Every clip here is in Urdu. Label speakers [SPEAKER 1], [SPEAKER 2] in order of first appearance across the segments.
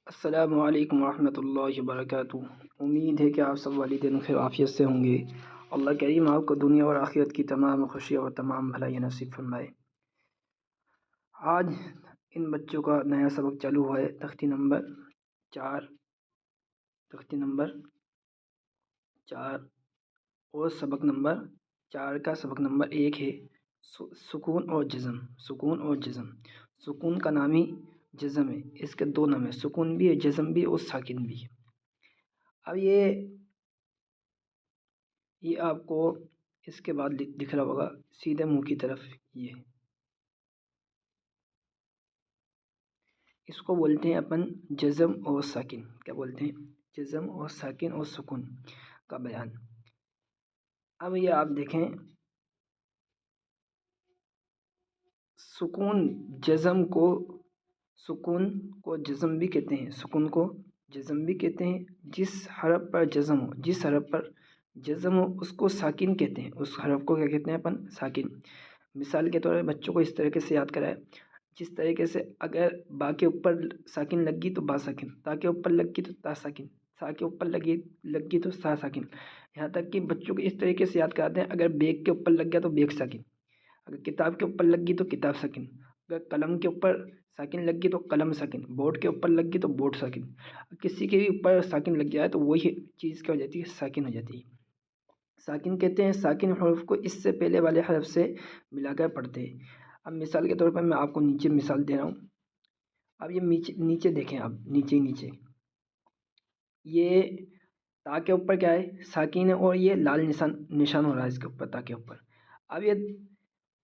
[SPEAKER 1] السلام علیکم ورحمۃ اللہ وبرکاتہ۔ امید ہے کہ آپ سب والدین خیر عافیت سے ہوں گے۔ اللہ کریم آپ کو دنیا اور آخرت کی تمام خوشیاں اور تمام بھلائیاں نصیب فرمائے۔ آج ان بچوں کا نیا سبق چالو ہوا ہے، تختی نمبر 4 اور سبق نمبر 4 کا سبق نمبر 1 ہے سکون اور جزم۔ سکون کا نام ہی جزم ہے، اس کے دو نام ہیں، سکون بھی ہے، جزم بھی اور ساکن بھی۔ اب یہ آپ کو اس کے بعد دکھ رہا ہوگا سیدھے منہ کی طرف، یہ اس کو بولتے ہیں اپن جزم اور ساکن۔ کیا بولتے ہیں؟ جزم اور ساکن اور سکون کا بیان۔ اب یہ آپ دیکھیں، سکون کو جزم بھی کہتے ہیں، سکون کو جزم بھی کہتے ہیں۔ جس حرف پر جزم ہو اس کو ساکن کہتے ہیں، اس حرف کو کیا کہتے ہیں اپن؟ ساکن۔ مثال کے طور پر بچوں کو اس طریقے سے یاد کرائے، جس طریقے سے اگر با کے اوپر ساکن لگ گئی تو با ساکن، تا کے اوپر لگ گئی تو تا ساکن، سا کے اوپر لگ گئی تو سا ساکن۔ یہاں تک کہ بچوں کو اس طریقے سے یاد کراتے ہیں، اگر بیگ کے اوپر لگ گیا تو بیگ ساکن، اگر کتاب کے اوپر لگ گئی تو کتاب ساکن، اگر قلم کے اوپر ساکن لگ گئی تو قلم ساکن، بورڈ کے اوپر لگ گئی تو بورڈ ساکن۔ کسی کے بھی اوپر ساکن لگ جائے تو وہی چیز کیا ہو جاتی ہے؟ ساکن ہو جاتی ہے۔ ساکن کہتے ہیں ساکن حروف کو اس سے پہلے والے حرف سے ملا کر پڑھتے ہیں۔ اب مثال کے طور پر میں آپ کو نیچے مثال دے رہا ہوں۔ اب یہ نیچے دیکھیں، اب نیچے یہ تا کے اوپر کیا ہے؟ ساکن ہے، اور یہ لال نشان ہو رہا ہے اس کے اوپر، تا کے اوپر۔ اب یہ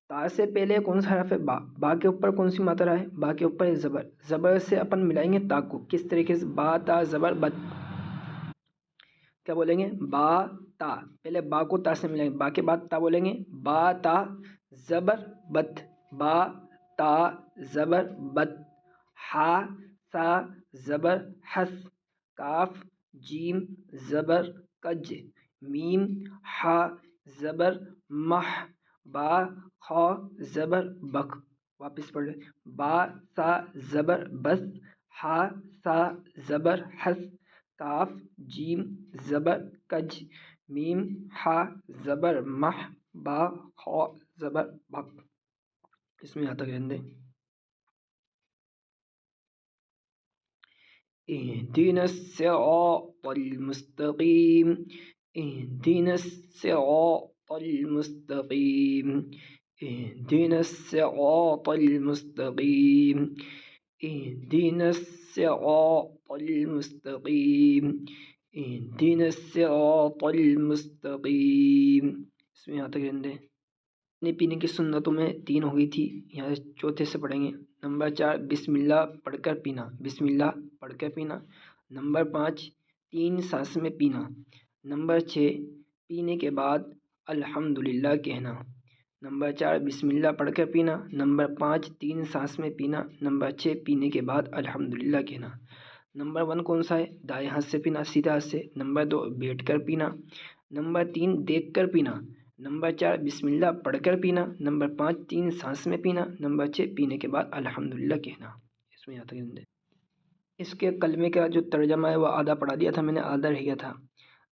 [SPEAKER 1] تا سے پہلے کون سا حرف ہے؟ با۔ با کے اوپر کون سی ماترا ہے؟ با کے اوپر زبر سے اپن ملائیں گے تا کو، کس طریقے سے؟ با تا زبر بت۔ کیا بولیں گے؟ با تا، پہلے با کو تا سے ملائیں گے، با کے بعد تا بولیں گے، با تا زبر بت، با تا زبر بت۔ ہا سا زبر حس، کاف جیم زبر کج، میم ہا زبر مح، با خا زبر بک۔ واپس پڑھ لیں، با سا زبر بس، ہا سا زبر حس، کاف جیم زبر کج، میم ہا زبر مح، با خا زبر بک۔ اس میں یہاں تک رہنے دیں۔ اهدنا الصراط المستقيم، اهدنا الصراط المستقيم، اهدنا الصراط المستقيم، اهدنا الصراط المستقيم، اهدنا الصراط المستقيم۔ اس میں یہاں تک رہنے دیں۔ پینے کی سنتوں میں 3 ہو گئی تھی، یہاں چوتھے سے پڑھیں گے۔ نمبر 4 بسم اللہ پڑھ کر پینا، بسم اللہ پڑھ کر پینا۔ نمبر 5 3 سانس میں پینا۔ نمبر 6 پینے کے بعد الحمدللہ کہنا۔ نمبر 4 بسم اللہ پڑھ کر پینا۔ نمبر 5 3 سانس میں پینا۔ نمبر 6 پینے کے بعد الحمدللہ کہنا۔ نمبر 1 کون سا ہے؟ دائیں ہاتھ سے پینا، سیدھا ہاتھ سے۔ نمبر 2 بیٹھ کر پینا۔ نمبر 3 دیکھ کر پینا۔ نمبر 4 بسم اللہ پڑھ کر پینا۔ نمبر 5 3 سانس میں پینا۔ نمبر 6 پینے کے بعد الحمدللہ کہنا۔ اس میں یہاں تک اس کے کلمے کا جو ترجمہ ہے وہ آدھا پڑھا دیا تھا میں نے، آدھا رہ گیا تھا۔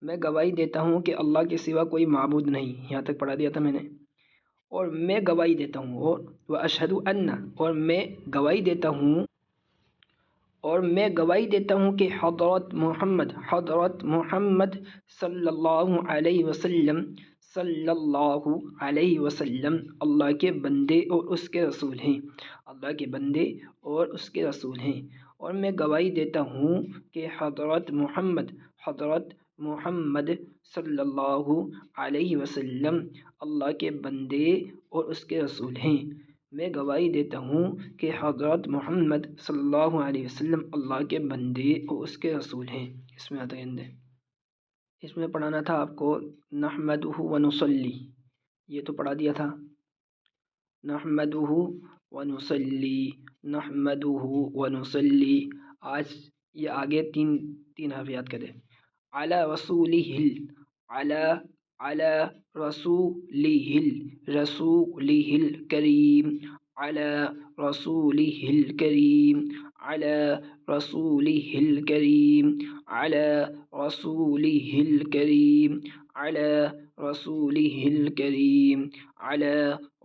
[SPEAKER 1] میں گواہی دیتا ہوں کہ اللہ کے سوا کوئی معبود نہیں، یہاں تک پڑھا دیا تھا میں نے۔ اور میں گواہی دیتا ہوں، اور وَأَشْهَدُ أَنَّ، اور میں گواہی دیتا ہوں کہ حضرت محمد صلی اللہ علیہ وسلم اللہ کے بندے اور اس کے رسول ہیں، اللہ کے بندے اور اس کے رسول ہیں۔ اور میں گواہی دیتا ہوں کہ حضرت محمد صلی اللہ علیہ وسلم اللہ کے بندے اور اس کے رسول ہیں۔ میں گواہی دیتا ہوں کہ حضرت محمد صلی اللہ علیہ وسلم اللہ کے بندے اور اس کے رسول ہیں۔ اس میں آتا ہے، اس میں پڑھانا تھا آپ کو نحمدہ ونصلی، یہ تو پڑھا دیا تھا، نحمدہ ونصلی، نحمدہ ونصلی۔ آج یہ آگے تین حرف یاد کریں، علی رسولہ، علی رسولہ الکریم، علی رسولہ الکریم، على رسوله الكريم على رسوله الكريم على رسوله الكريم على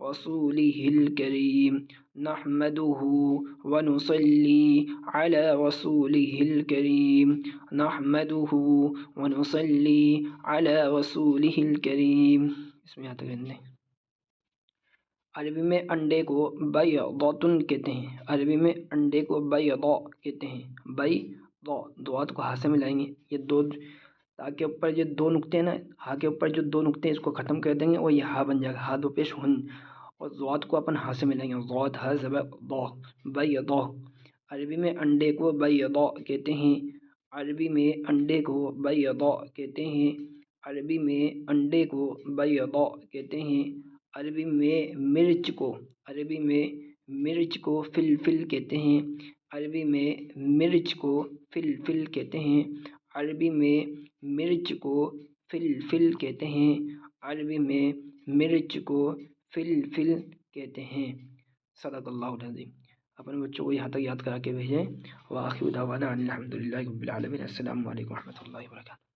[SPEAKER 1] رسوله الكريم نحمده ونصلي على رسوله الكريم نحمده ونصلي على رسوله الكريم. اس میں یہاں تک رہنے. عربی میں انڈے کو بیضۃ کہتے ہیں. عربی میں انڈے کو بیضا کہتے ہیں. بیضا دوات کو ہا سے ملائیں گے. یہ دو تاکہ اوپر جو دو نقطے ہیں نا ہا کے اوپر جو دو نقطے ہیں اس کو ختم کر دیں گے اور یہ ہا بن جائے گا. ہا دو پیش ہن اور ضاد کو اپن ہا سے ملائیں گے. ضاد ہا زبر ضا بیضا. عربی میں انڈے کو بیضا کہتے ہیں. عربی میں انڈے کو بیضا کہتے ہیں. عربی میں انڈے کو بیضا کہتے ہیں. عربی میں مرچ کو فلفل کہتے ہیں. عربی میں مرچ کو فلفل کہتے ہیں. عربی میں مرچ کو فلفل کہتے ہیں. عربی میں مرچ کو فلفل کہتے ہیں. صدق اللہ العظیم. اپنے بچوں کو یہاں تک یاد کرا کے بھیجیں. وآخر دعوانا الحمد للہ رب العالمین. السلام علیکم و رحمۃ اللہ وبرکاتہ.